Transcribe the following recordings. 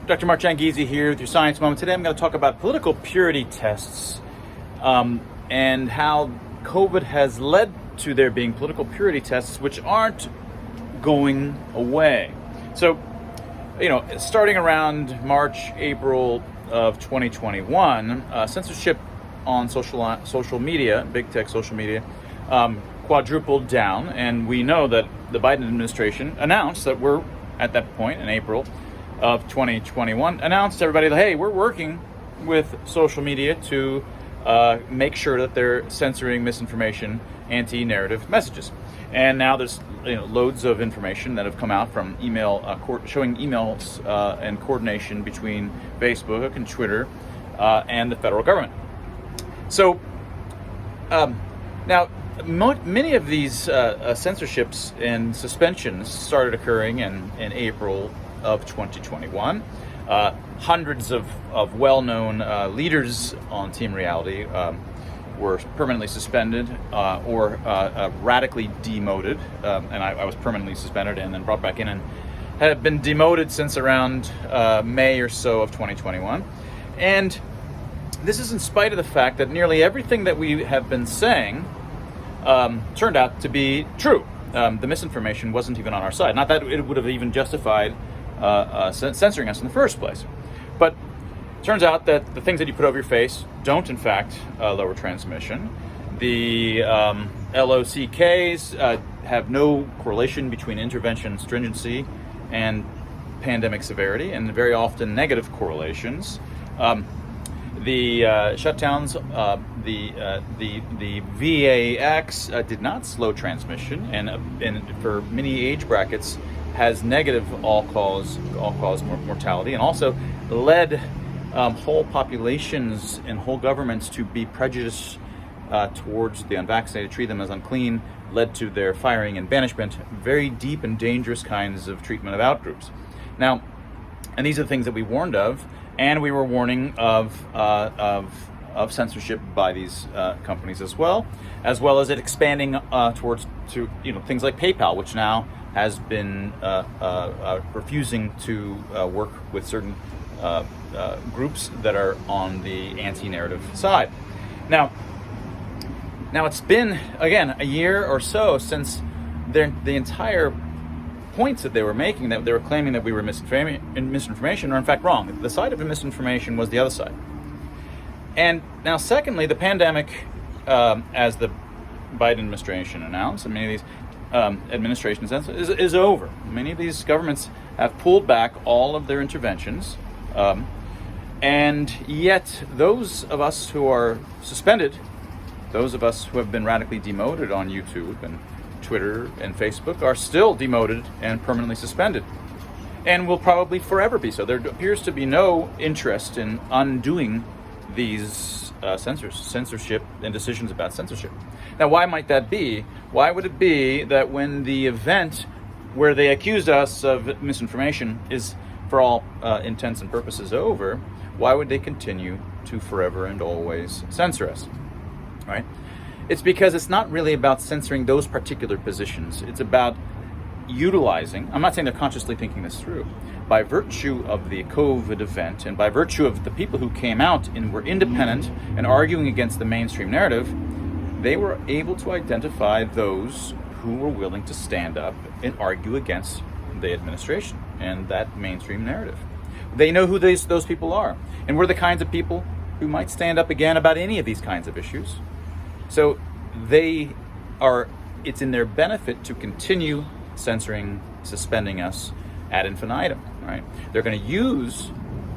Dr. Mark Jangizi here with your Science Moment. Today I'm going to talk about political purity tests and how COVID has led to there being political purity tests which aren't going away. So, starting around March, April of 2021, censorship on social media, big tech social media, quadrupled down, and we know that the Biden administration announced that we're at that point in April of 2021, announced to everybody that, hey, we're working with social media to make sure that they're censoring misinformation, anti-narrative messages. And now there's loads of information that have come out from showing emails and coordination between Facebook and Twitter and the federal government. So now many of these censorships and suspensions started occurring in April of 2021. Hundreds of well-known leaders on Team Reality were permanently suspended or radically demoted, and I was permanently suspended and then brought back in and had been demoted since around May or so of 2021. And this is in spite of the fact that nearly everything that we have been saying turned out to be true. The misinformation wasn't even on our side. Not that it would have even justified censoring us in the first place. But it turns out that the things that you put over your face don't, in fact, lower transmission. The LOCKs have no correlation between intervention stringency and pandemic severity, and very often negative correlations. The shutdowns, the VAX did not slow transmission, and for many age brackets has negative all-cause mortality, and also led whole populations and whole governments to be prejudiced towards the unvaccinated, treat them as unclean, led to their firing and banishment, very deep and dangerous kinds of treatment of outgroups. Now, and these are the things that we warned of, and we were warning of censorship by these companies as well as it expanding towards things like PayPal, which now has been refusing to work with certain groups that are on the anti-narrative side. Now it's been, again, a year or so since the entire points that they were making, that they were claiming that we were misinformation, are in fact wrong. The side of the misinformation was the other side. And now, secondly, the pandemic, as the Biden administration announced, and many of these administrations is over. Many of these governments have pulled back all of their interventions, and yet those of us who are suspended, those of us who have been radically demoted on YouTube and Twitter and Facebook, are still demoted and permanently suspended, and will probably forever be so. There appears to be no interest in undoing these censorship and decisions about censorship. Now, why might that be? Why would it be that when the event where they accused us of misinformation is, for all intents and purposes, over, why would they continue to forever and always censor us? Right? It's because it's not really about censoring those particular positions. It's about utilizing, I'm not saying they're consciously thinking this through, by virtue of the COVID event and by virtue of the people who came out and were independent and arguing against the mainstream narrative, they were able to identify those who were willing to stand up and argue against the administration and that mainstream narrative. They know who those people are, and we're the kinds of people who might stand up again about any of these kinds of issues. So it's in their benefit to continue censoring, suspending us ad infinitum, right? They're going to use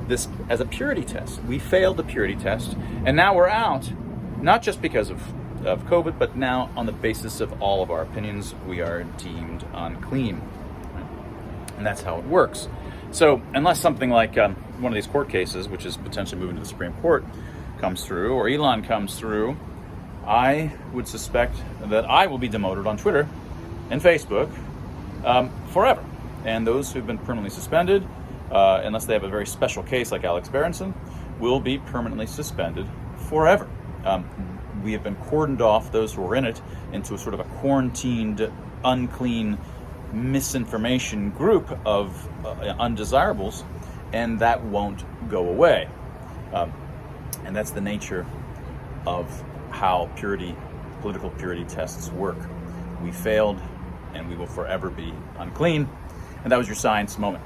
this as a purity test. We failed the purity test, and now we're out, not just because of COVID, but now on the basis of all of our opinions, we are deemed unclean. Right? And that's how it works. So unless something like one of these court cases, which is potentially moving to the Supreme Court, comes through, or Elon comes through, I would suspect that I will be demoted on Twitter and Facebook forever. And those who've been permanently suspended, unless they have a very special case like Alex Berenson, will be permanently suspended forever. We have been cordoned off, those who are in it, into a sort of a quarantined, unclean misinformation group of undesirables, and that won't go away. And that's the nature of how political purity tests work. We failed, and we will forever be unclean. And that was your science moment.